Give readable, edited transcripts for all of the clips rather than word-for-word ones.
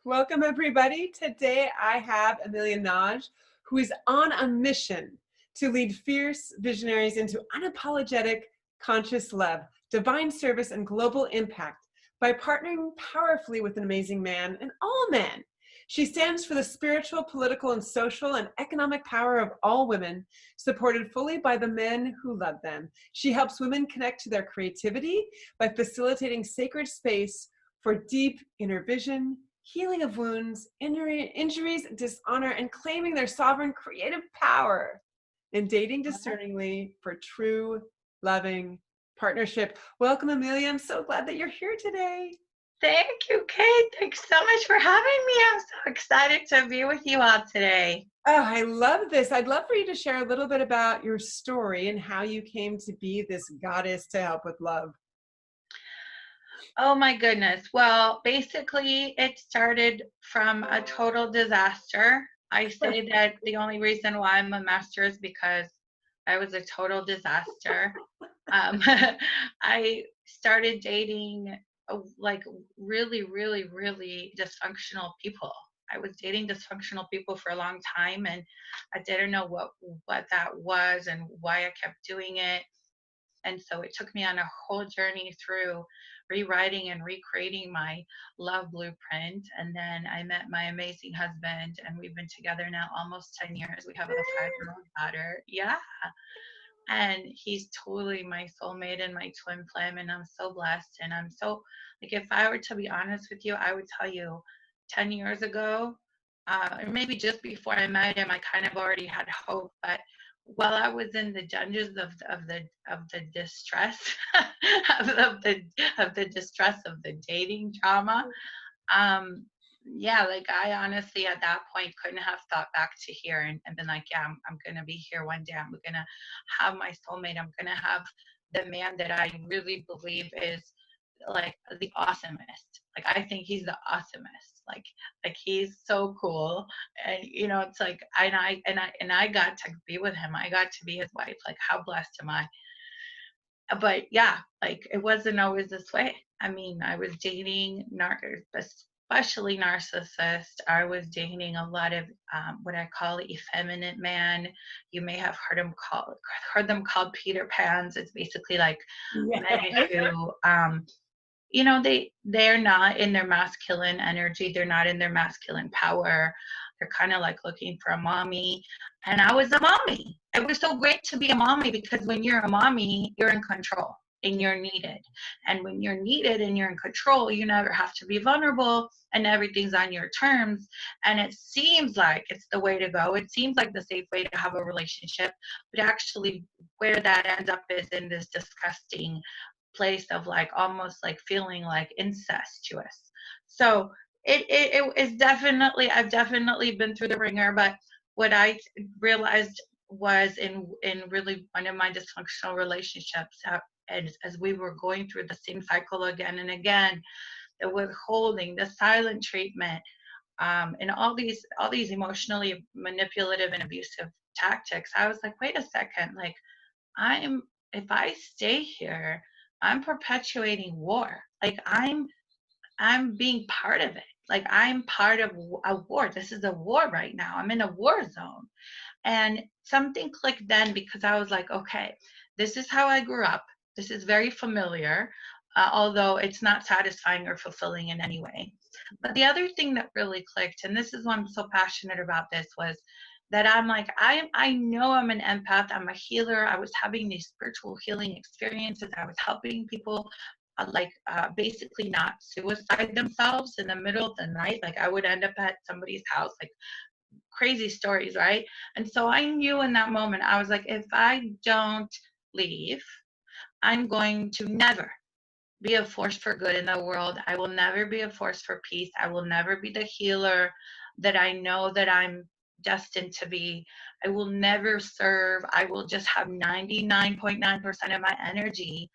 Welcome, everybody. Today I have Emilia Nagy, who is on a mission to lead fierce visionaries into unapologetic, conscious love, divine service, and global impact by partnering powerfully with an amazing man and all men. She stands for the spiritual, political, and social and economic power of all women, supported fully by the men who love them. She helps women connect to their creativity by facilitating sacred space for deep inner vision, healing of wounds, injuries, dishonor, and claiming their sovereign creative power, and dating discerningly for true, loving partnership. Welcome, Emilia. I'm so glad that you're here today. Thank you, Kate. Thanks so much for having me. I'm so excited to be with you all today. Oh, I love this. I'd love for you to share a little bit about your story and how you came to be this goddess to help with love. Oh my goodness. Well, basically, it started from a total disaster. I say that the only reason why I'm a master is because I was a total disaster. I started dating like really, really, really dysfunctional people. I was dating dysfunctional people for a long time, and I didn't know what that was and why I kept doing it. And so it took me on a whole journey through rewriting and recreating my love blueprint. And then I met my amazing husband, and we've been together now almost 10 years. We have a 5-year-old daughter. Yeah. And he's totally my soulmate and my twin flame. And I'm so blessed. And I'm so, like, if I were to be honest with you, I would tell you 10 years ago, or maybe just before I met him, I kind of already had hope. But while I was in the dungeons of the distress of the distress of the dating drama, um, yeah, like I honestly at that point couldn't have thought back to here and been like, yeah, I'm gonna be here one day. I'm gonna have my soulmate. I'm gonna have the man that I really believe is like the awesomest. Like I think he's the awesomest. Like he's so cool. And it's like and I got to be with him. I got to be his wife. Like how blessed am I? But yeah, like it wasn't always this way. I mean, I was dating especially narcissist. I was dating a lot of what I call effeminate man. You may have heard them called Peter Pans. It's basically like men who they're not in their masculine energy. They're not in their masculine power. They're kind of like looking for a mommy. And I was a mommy. It was so great to be a mommy because when you're a mommy, you're in control and you're needed. And when you're needed and you're in control, you never have to be vulnerable and everything's on your terms. And it seems like it's the way to go. It seems like the safe way to have a relationship. But actually, where that ends up is in this disgusting place of like almost like feeling like incestuous. So it is definitely, I've definitely been through the ringer, but what I realized was in really one of my dysfunctional relationships, as we were going through the same cycle again and again, the withholding, the silent treatment, and all these emotionally manipulative and abusive tactics, I was like, wait a second, like if I stay here, I'm perpetuating war. Like I'm being part of it. Like I'm part of a war. This is a war right now. I'm in a war zone. And something clicked then because I was like, okay, this is how I grew up. This is very familiar, although it's not satisfying or fulfilling in any way. But the other thing that really clicked, and this is why I'm so passionate about this, was that I'm like, I know I'm an empath. I'm a healer. I was having these spiritual healing experiences. I was helping people basically not suicide themselves in the middle of the night. Like I would end up at somebody's house, like crazy stories, right? And so I knew in that moment, I was like, if I don't leave, I'm going to never be a force for good in the world. I will never be a force for peace. I will never be the healer that I know that I'm destined to be. I will never serve. I will just have 99.9% of my energy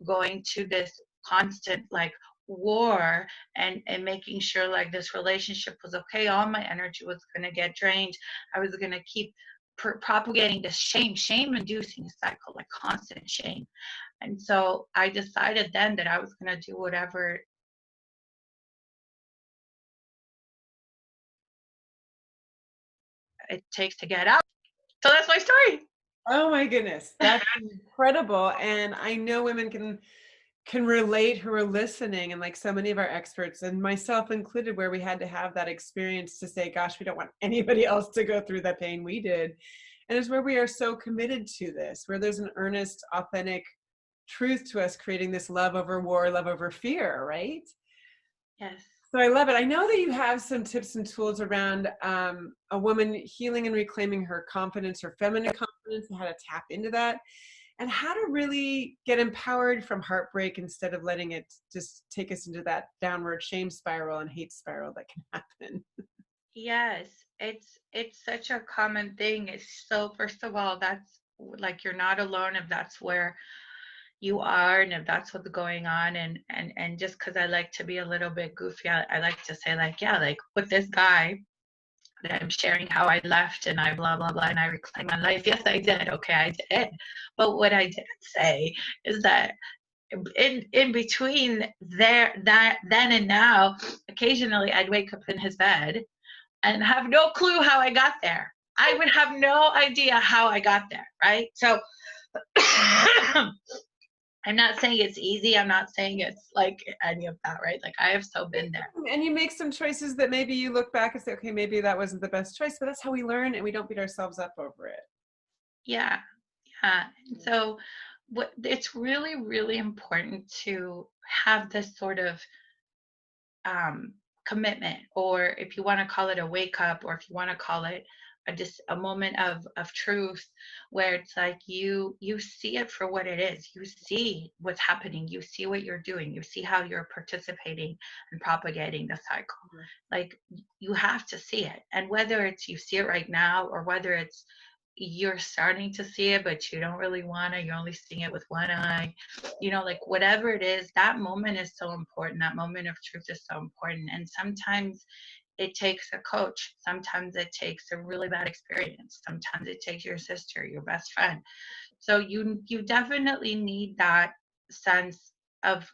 going to this constant like war and making sure like this relationship was okay. All my energy was going to get drained. I was going to keep propagating this shame inducing cycle, like constant shame. And so I decided then that I was going to do whatever it takes to get out. So that's my story. Oh my goodness, that's incredible. And I know women can relate who are listening, and like so many of our experts and myself included, where we had to have that experience to say, gosh, we don't want anybody else to go through the pain we did. And it's where we are so committed to this, where there's an earnest, authentic truth to us, creating this love over war, love over fear, right? Yes. So I love it. I know that you have some tips and tools around a woman healing and reclaiming her confidence, her feminine confidence, and how to tap into that, and how to really get empowered from heartbreak instead of letting it just take us into that downward shame spiral and hate spiral that can happen. Yes, it's such a common thing. It's so, first of all, that's like, you're not alone if that's where you are and if that's what's going on. And just because I like to be a little bit goofy, I like to say, like, yeah, like with this guy that I'm sharing how I left and I blah blah blah and I reclaimed my life. Yes, I did. Okay, I did. But what I didn't say is that in between that then and now, occasionally I'd wake up in his bed and have no clue how I got there. I would have no idea how I got there, right? So I'm not saying it's easy. I'm not saying it's like any of that, right? Like, I have so been there. And you make some choices that maybe you look back and say, okay, maybe that wasn't the best choice, but that's how we learn, and we don't beat ourselves up over it. Yeah. Yeah. And so it's really, really important to have this sort of commitment, or if you want to call it a wake up, or if you want to call it just a moment of truth, where it's like you see it for what it is. You see what's happening. You see what you're doing. You see how you're participating and propagating the cycle. Like, you have to see it. And whether it's you see it right now, or whether it's you're starting to see it but you don't really want to, you're only seeing it with one eye, like whatever it is, that moment is so important. That moment of truth is so important. And sometimes it takes a coach, sometimes it takes a really bad experience, sometimes it takes your sister, your best friend. So you definitely need that sense of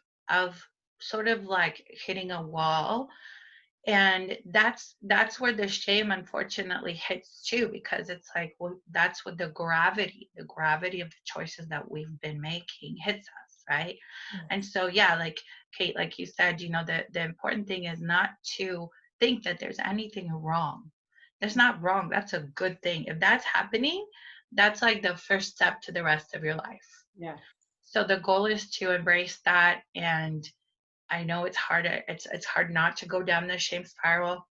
sort of like hitting a wall. And that's where the shame unfortunately hits too, because it's like, well, that's what the gravity of the choices that we've been making hits us, right? And so, yeah, like Kate, like you said, the important thing is not to think that there's anything wrong. There's not wrong. That's a good thing. If that's happening, that's like the first step to the rest of your life. Yeah. So the goal is to embrace that. And I know it's hard. It's hard not to go down the shame spiral.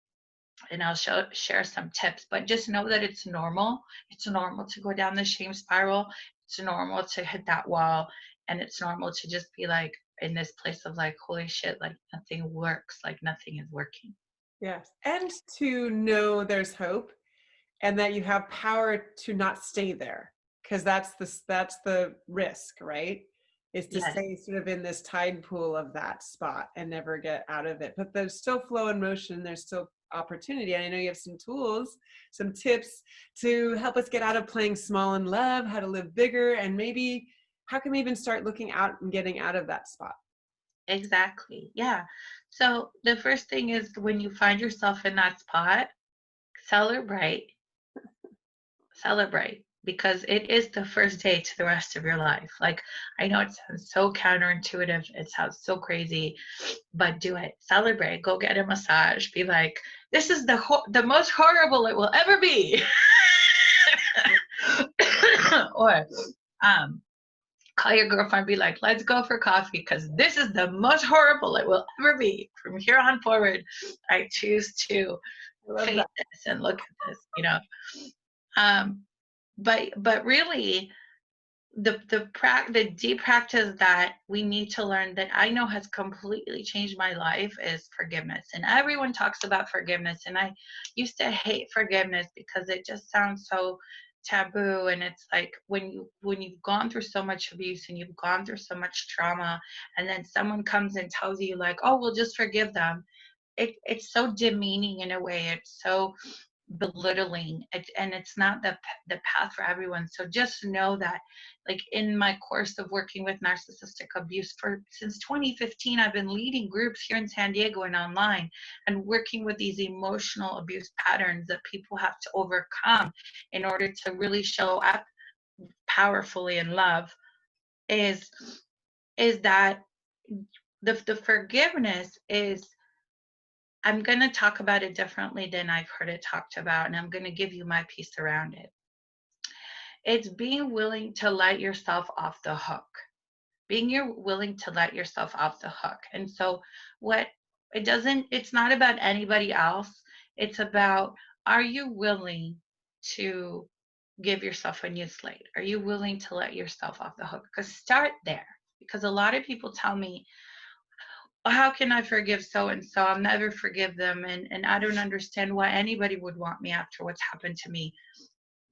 And I'll share some tips, but just know that it's normal. It's normal to go down the shame spiral. It's normal to hit that wall. And it's normal to just be like in this place of like, holy shit, like nothing works, like nothing is working. Yes. And to know there's hope, and that you have power to not stay there, because that's the risk, right? Is to Yes. stay sort of in this tide pool of that spot and never get out of it. But there's still flow and motion. There's still opportunity. And I know you have some tools, some tips to help us get out of playing small in love, how to live bigger, and maybe how can we even start looking out and getting out of that spot? Exactly. Yeah. So the first thing is, when you find yourself in that spot, celebrate. Celebrate, because it is the first day to the rest of your life. Like, I know it sounds so counterintuitive, it sounds so crazy, but do it. Celebrate. Go get a massage. Be like, this is the most horrible it will ever be. Or call your girlfriend, be like, let's go for coffee, because this is the most horrible it will ever be. From here on forward, I choose to face this and look at this, but really, the deep practice that we need to learn, that I know has completely changed my life, is forgiveness. And everyone talks about forgiveness, and I used to hate forgiveness because it just sounds so taboo. And it's like, when you've gone through so much abuse and you've gone through so much trauma, and then someone comes and tells you like, oh, we'll just forgive them, it's so demeaning in a way. It's so belittling it, and it's not the path for everyone. So just know that, like, in my course of working with narcissistic abuse since 2015, I've been leading groups here in San Diego and online, and working with these emotional abuse patterns that people have to overcome in order to really show up powerfully in love. Is that the forgiveness is, I'm going to talk about it differently than I've heard it talked about, and I'm going to give you my piece around it. It's being willing to let yourself off the hook. Willing to let yourself off the hook. And so it's not about anybody else. It's about, are you willing to give yourself a new slate? Are you willing to let yourself off the hook? Because start there. Because a lot of people tell me, how can I forgive so-and-so? I'll never forgive them. And I don't understand why anybody would want me after what's happened to me.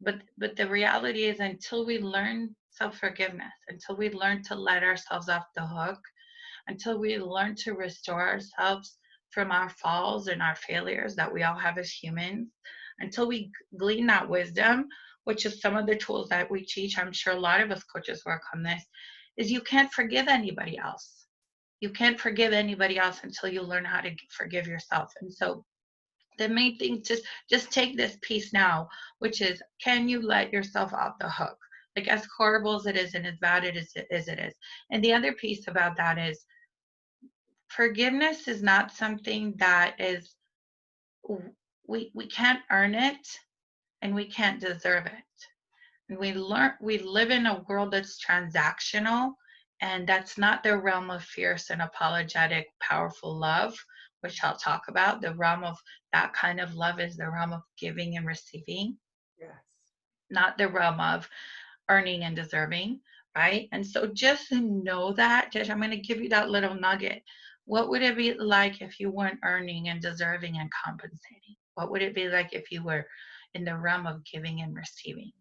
But the reality is, until we learn self-forgiveness, until we learn to let ourselves off the hook, until we learn to restore ourselves from our falls and our failures that we all have as humans, until we glean that wisdom, which is some of the tools that we teach, I'm sure a lot of us coaches work on this, is you can't forgive anybody else. You can't forgive anybody else until you learn how to forgive yourself. And so the main thing, just take this piece now, which is, can you let yourself off the hook? Like, as horrible as it is and as bad as it is. And the other piece about that is, forgiveness is not something that is, we can't earn it and we can't deserve it. And we live in a world that's transactional, and that's not the realm of fierce and apologetic, powerful love, which I'll talk about. The realm of that kind of love is the realm of giving and receiving. Yes. Not the realm of earning and deserving, right? And so just to know that, I'm going to give you that little nugget. What would it be like if you weren't earning and deserving and compensating? What would it be like if you were in the realm of giving and receiving?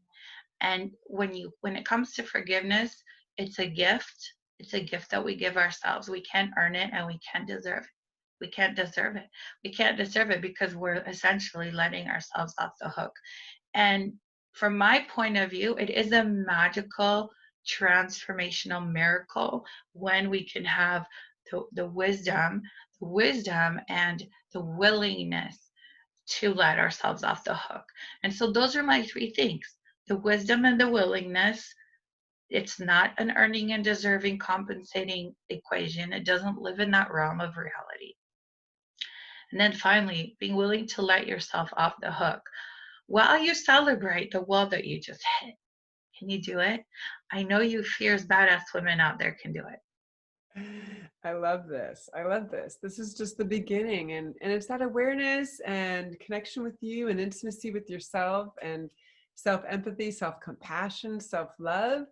And when it comes to forgiveness, it's a gift. It's a gift that we give ourselves. We can't earn it and we can't deserve it. We can't deserve it. We can't deserve it because we're essentially letting ourselves off the hook. And from my point of view, it is a magical, transformational miracle when we can have the wisdom and the willingness to let ourselves off the hook. And so those are my three things: the wisdom and the willingness. It's not an earning and deserving, compensating equation. It doesn't live in that realm of reality. And then finally, being willing to let yourself off the hook while you celebrate the wall that you just hit. Can you do it? I know you fierce, badass women out there can do it. I love this. I love this. This is just the beginning. And it's that awareness and connection with you and intimacy with yourself and self-empathy, self-compassion, self-love.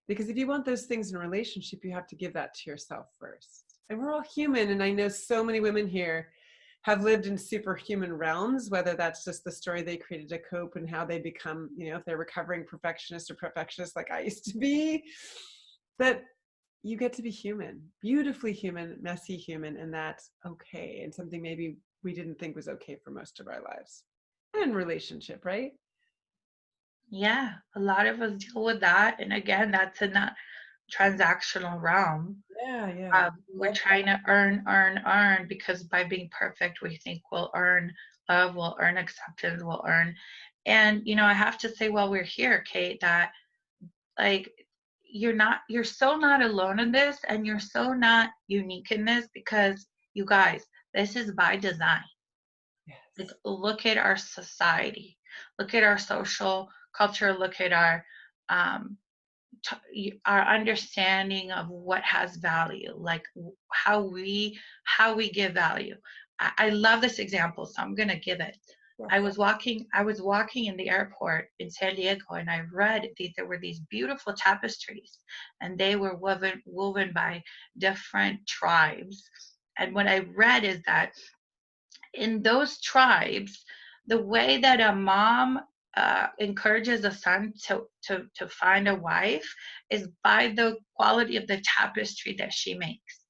Because if you want those things in a relationship, you have to give that to yourself first. And we're all human. And I know so many women here have lived in superhuman realms, whether that's just the story they created to cope and how they become, if they're recovering perfectionists or perfectionists like I used to be, that you get to be human, beautifully human, messy human, and that's okay. And something maybe we didn't think was okay for most of our lives. And relationship, right? Yeah, a lot of us deal with that. And again, that's in that transactional realm. Yeah. We're trying to earn, because by being perfect, we think we'll earn love, we'll earn acceptance, we'll earn. And, I have to say while we're here, Kate, that like, you're so not alone in this, and you're so not unique in this, because you guys, this is by design. Yes. Like, look at our society, look at our social culture, look at our understanding of what has value, like how we give value. I love this example, so I'm going to give it. Yeah. I was walking in the airport in San Diego, and I read there were these beautiful tapestries, and they were woven by different tribes. And what I read is that in those tribes, the way that a mom encourages a son to find a wife is by the quality of the tapestry that she makes.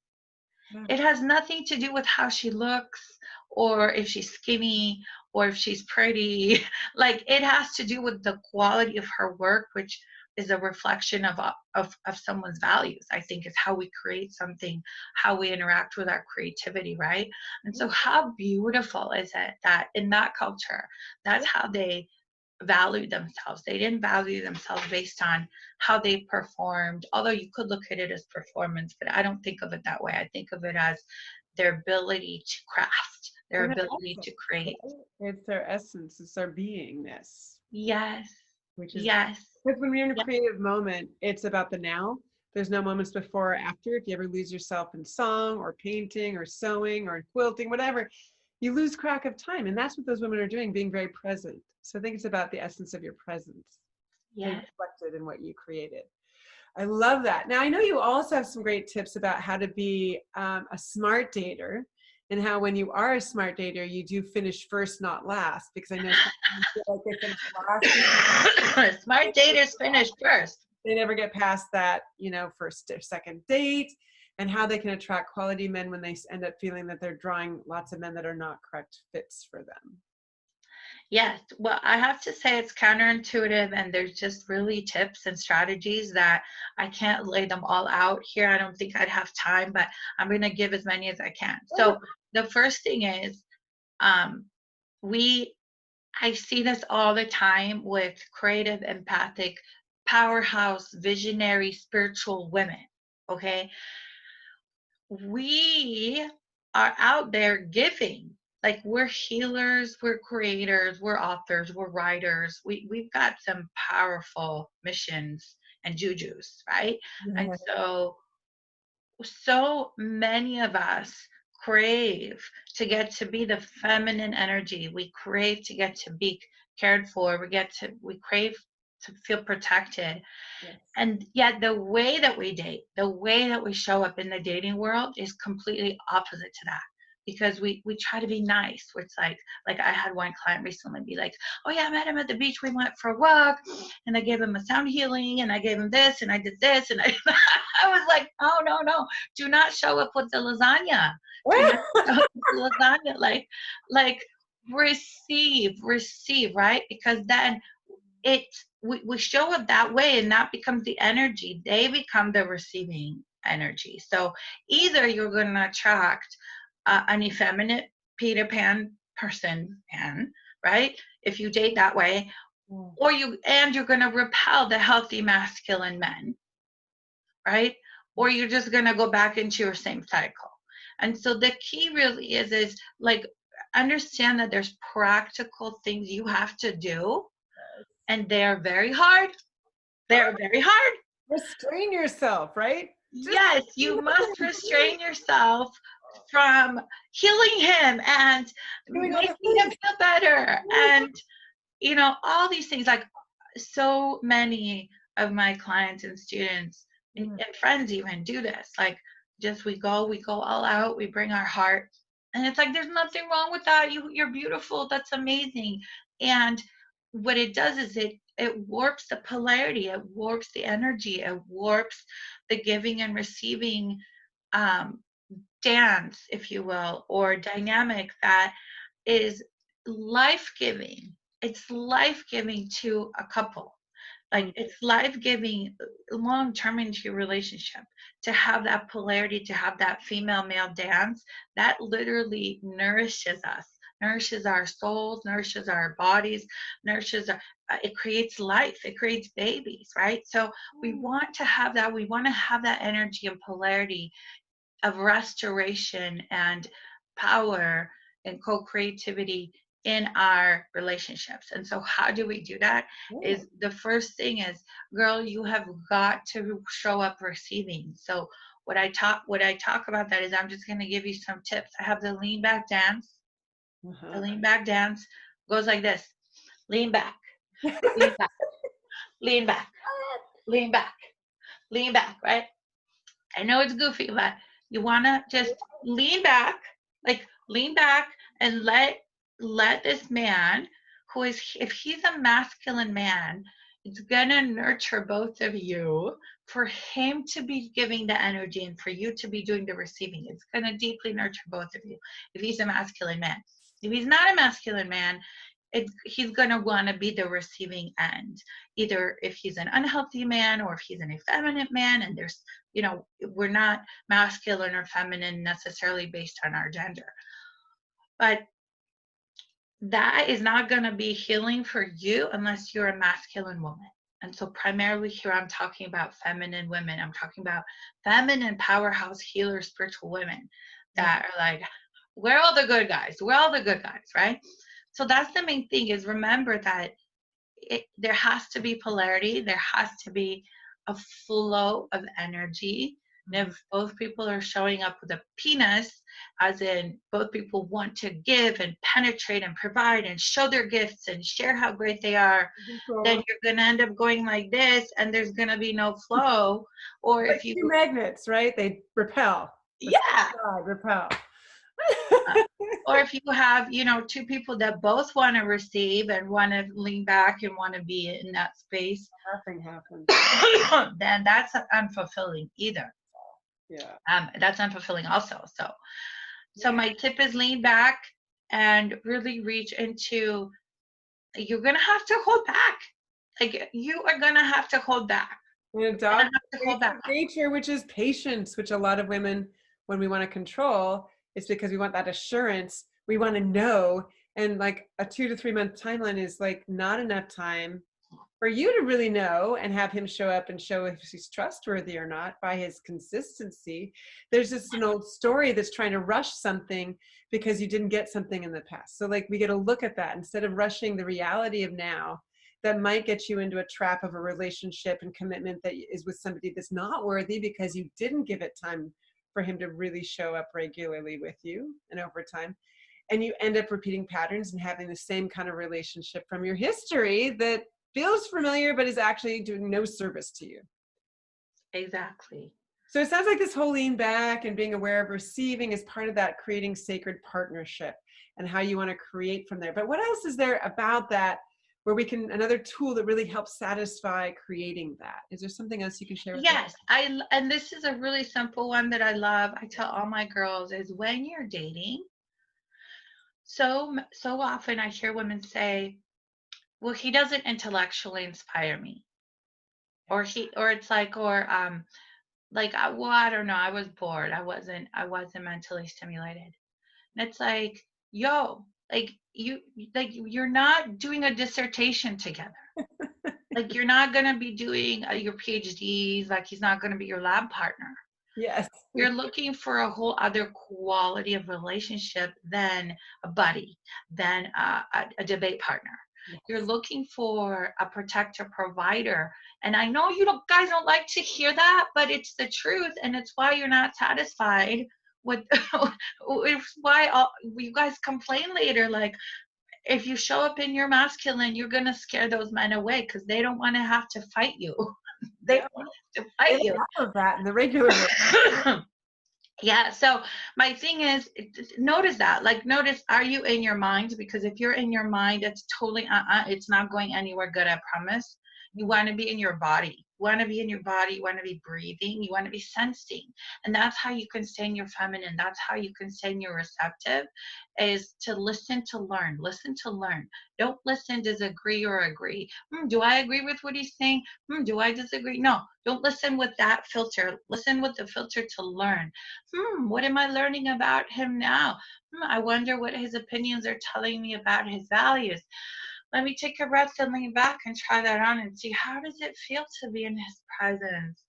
It has nothing to do with how she looks or if she's skinny, or if she's pretty. Like, it has to do with the quality of her work, which is a reflection of someone's values. I think is how we create something, how we interact with our creativity, right? And so how beautiful is it that in that culture, that's how they value themselves. They didn't value themselves based on how they performed, although you could look at it as performance, but I don't think of it that way. I think of it as their ability to craft, their ability to create. It's their essence, it's their beingness. Yes. Which is, yes. because when you're in a creative moment, it's about the now. There's no moments before or after. If you ever lose yourself in song or painting or sewing or quilting, whatever, you lose track of time. And that's what those women are doing, being very present. So I think it's about the essence of your presence, reflected in what you created. I love that. Now, I know you also have some great tips about how to be a smart dater, and how when you are a smart dater, you do finish first, not last, because I know feel like they finish last. Smart daters finish first. They never get past that, first or second date, and how they can attract quality men when they end up feeling that they're drawing lots of men that are not correct fits for them. Yes. Well, I have to say it's counterintuitive, and there's just really tips and strategies that I can't lay them all out here. I don't think I'd have time, but I'm going to give as many as I can. So the first thing is, I see this all the time with creative, empathic, powerhouse, visionary, spiritual women. Okay. We are out there giving. Like, we're healers, we're creators, we're authors, we're writers. We've got some powerful missions and jujus, right? And so many of us crave to get to be the feminine energy. We crave to get to be cared for. We crave to feel protected. Yes. And yet the way that we date, the way that we show up in the dating world is completely opposite to that. Because we try to be nice. Where it's like I had one client recently be like, oh yeah, I met him at the beach. We went for a walk, and I gave him a sound healing, and I gave him this, and I did this, and I was like, oh no, do not show up with the lasagna. Like receive, right? Because then we show up that way, and that becomes the energy. They become the receiving energy. So either you're going to attract an effeminate Peter Pan person, right? If you date that way, or you're going to repel the healthy masculine men, right? Or you're just going to go back into your same cycle. And so the key really is like, understand that there's practical things you have to do, and they're very hard. They're very hard. Restrain yourself, right? Yes, you must restrain yourself from healing him and making him feel better, and all these things. Like, so many of my clients and students and friends even do this. Like, just we go all out, we bring our heart, and it's like, there's nothing wrong with that. You're beautiful, that's amazing. And what it does is it warps the polarity, it warps the energy, it warps the giving and receiving dance, if you will, or dynamic that is life-giving. It's life-giving to a couple. Like, it's life-giving long-term into your relationship, to have that polarity, to have that female-male dance that literally nourishes us, nourishes our souls, nourishes our bodies, it creates life, it creates babies, right? So we want to have that. We want to have that energy and polarity of restoration and power and co-creativity in our relationships. And so how do we do that? Is the first thing is, girl, you have got to show up receiving. So what I talk about that is, I'm just going to give you some tips. I have the Leanback Dance. The Leanback Dance goes like this: lean back, lean back, lean back, lean back, lean back, right? I know it's goofy, but you want to just lean back and let this man, who is, if he's a masculine man, it's gonna nurture both of you for him to be giving the energy and for you to be doing the receiving. It's gonna deeply nurture both of you if he's a masculine man. If he's not a masculine man, he's gonna want to be the receiving end, either if he's an unhealthy man or if he's an effeminate man. And there's, we're not masculine or feminine necessarily based on our gender, but that is not going to be healing for you unless you're a masculine woman. And so primarily here I'm talking about feminine women. I'm talking about feminine powerhouse healer spiritual women that are like, we're all the good guys. We're all the good guys, right? So that's the main thing, is remember that there has to be polarity. There has to be a flow of energy. And if both people are showing up with a penis, as in both people want to give and penetrate and provide and show their gifts and share how great they are, then you're going to end up going like this, and there's going to be no flow. Or like if you two magnets, right? They repel. Repel. Or if you have, two people that both want to receive and want to lean back and want to be in that space, nothing happens. Then that's unfulfilling either. Yeah. That's unfulfilling also. So my tip is lean back and really reach into, you're going to have to hold back. Like, you are going to have to hold back. Adopt nature, which is patience, which a lot of women, when we want to control, it's because we want that assurance. We want to know. And like a 2 to 3 month timeline is like not enough time for you to really know and have him show up and show if he's trustworthy or not by his consistency. There's just an old story that's trying to rush something because you didn't get something in the past. So like we get to look at that instead of rushing the reality of now that might get you into a trap of a relationship and commitment that is with somebody that's not worthy because you didn't give it time for him to really show up regularly with you and over time. And you end up repeating patterns and having the same kind of relationship from your history that feels familiar, but is actually doing no service to you. Exactly. So it sounds like this whole lean back and being aware of receiving is part of that creating sacred partnership and how you want to create from there. But what else is there about that where we can, another tool that really helps satisfy creating that? Is there something else you can share with us? Yes, and this is a really simple one that I love. I tell all my girls is when you're dating, so often I hear women say, well, he doesn't intellectually inspire me. Or it's like, well, I don't know, I was bored. I wasn't mentally stimulated. And it's like, yo, like you're not doing a dissertation together. Like, you're not going to be doing your PhDs. Like, he's not going to be your lab partner. Yes. You're looking for a whole other quality of relationship than a buddy, than a debate partner. Yes. You're looking for a protector, provider. And I know guys don't like to hear that, but it's the truth. And it's why you're not satisfied with, it's why you guys complain later. Like, if you show up in your masculine, you're going to scare those men away because they don't want to have to fight you. They don't want to fight you. Have that in the regular way. Yeah. So my thing is, notice that. Like, notice, are you in your mind? Because if you're in your mind, it's totally, it's not going anywhere good, I promise. You want to be in your body. You want to be in your body. You want to be breathing. You want to be sensing. And that's how you can stay in your feminine. That's how you can stay in your receptive, is to listen, to learn. Listen to learn. Don't listen, disagree, or agree. Do I agree with what he's saying? Do I disagree? No, don't listen with that filter. Listen with the filter to learn. What am I learning about him now? I wonder what his opinions are telling me about his values. Let me take a breath and lean back and try that on and see, how does it feel to be in his presence?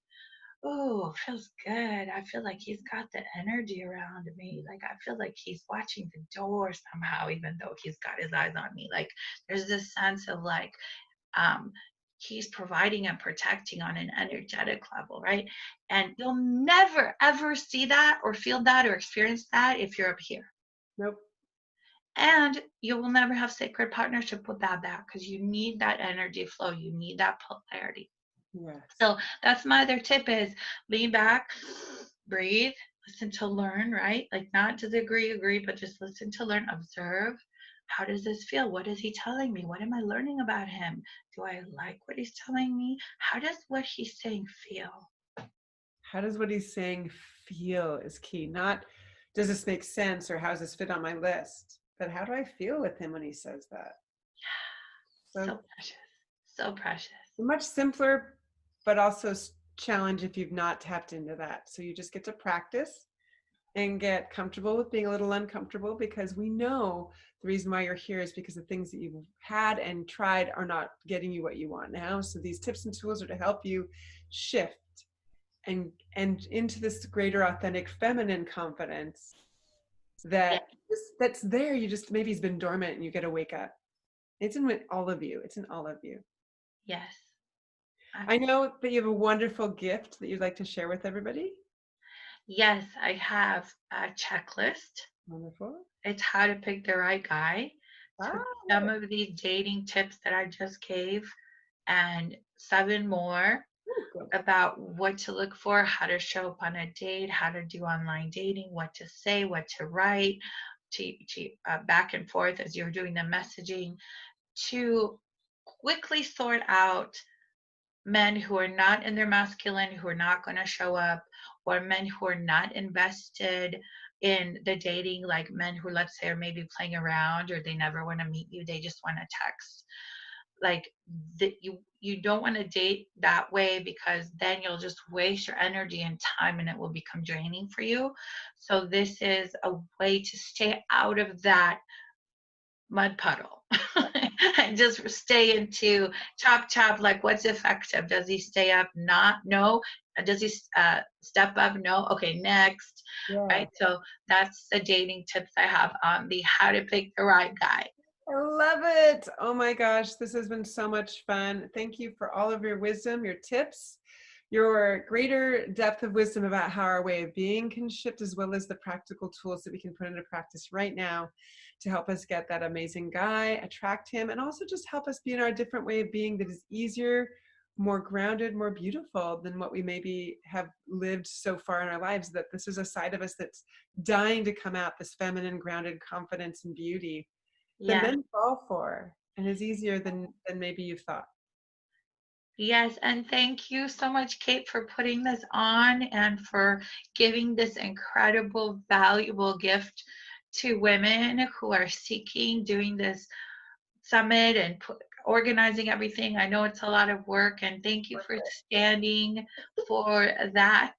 Oh, feels good. I feel like he's got the energy around me. Like, I feel like he's watching the door somehow, even though he's got his eyes on me. Like, there's this sense of like, he's providing and protecting on an energetic level, right? And you'll never, ever see that or feel that or experience that if you're up here. Nope. And you will never have sacred partnership without that, because you need that energy flow. You need that polarity. Yes. So that's my other tip, is lean back, breathe, listen to learn, right? Like, not to agree, but just listen to learn, observe how does this feel? What is he telling me? What am I learning about him? Do I like what he's telling me? How does what he's saying feel? How does what he's saying feel is key. Not, does this make sense or how does this fit on my list? But how do I feel with him when he says that? So So precious. So precious. much simpler, but also challenge if you've not tapped into that. So you just get to practice and get comfortable with being a little uncomfortable, because we know the reason why you're here is because the things that you've had and tried are not getting you what you want now. So these tips and tools are to help you shift and into this greater authentic feminine confidence Yeah. that's there. You just, maybe it's been dormant and you get to wake up. It's in all of you. It's in all of you. Yes. I know that you have a wonderful gift that you'd like to share with everybody. Yes, I have a checklist. Wonderful. It's how to pick the right guy. So Ah, some of these dating tips that I just gave, and 7 more good. about what to look for, how to show up on a date, how to do online dating, what to say, what to write, to back and forth as you're doing the messaging, to quickly sort out men who are not in their masculine, who are not going to show up, or men who are not invested in the dating, like men who, let's say, are maybe playing around, or they never want to meet you, they just want to text. Like you don't want to date that way, because then you'll just waste your energy and time and it will become draining for you. So this is a way to stay out of that mud puddle and just stay into chop, like what's effective. Does he stay up? Not no. Does he step up? No. Okay, next. Yeah. Right. So that's the dating tips I have on the how to pick the right guy. I love it. Oh my gosh, this has been so much fun. Thank you for all of your wisdom, your tips, your greater depth of wisdom about how our way of being can shift, as well as the practical tools that we can put into practice right now to help us get that amazing guy, attract him, and also just help us be in our different way of being that is easier, more grounded, more beautiful than what we maybe have lived so far in our lives. That this is a side of us that's dying to come out, this feminine, grounded confidence and beauty that Yeah. men fall for, and is easier than maybe you've thought. Yes, and thank you so much, Kate, for putting this on and for giving this incredible, valuable gift to women who are seeking, doing this summit and organizing everything. I know it's a lot of work, and thank you for standing for that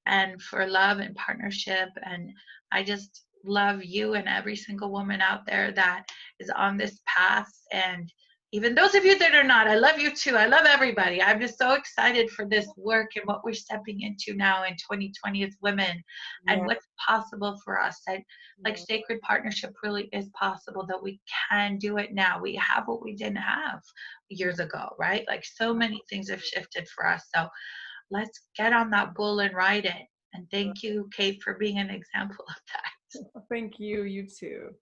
and for love and partnership. And I just love you and every single woman out there that is on this path. And even those of you that are not, I love you too. I love everybody. I'm just so excited for this work and what we're stepping into now in 2020 as women, and Yeah. what's possible for us. Like Yeah. sacred partnership really is possible, that we can do it now. We have what we didn't have years ago, right? Like so many things have shifted for us. So let's get on that bull and ride it. And thank you, Kate, for being an example of that. Thank you. You too.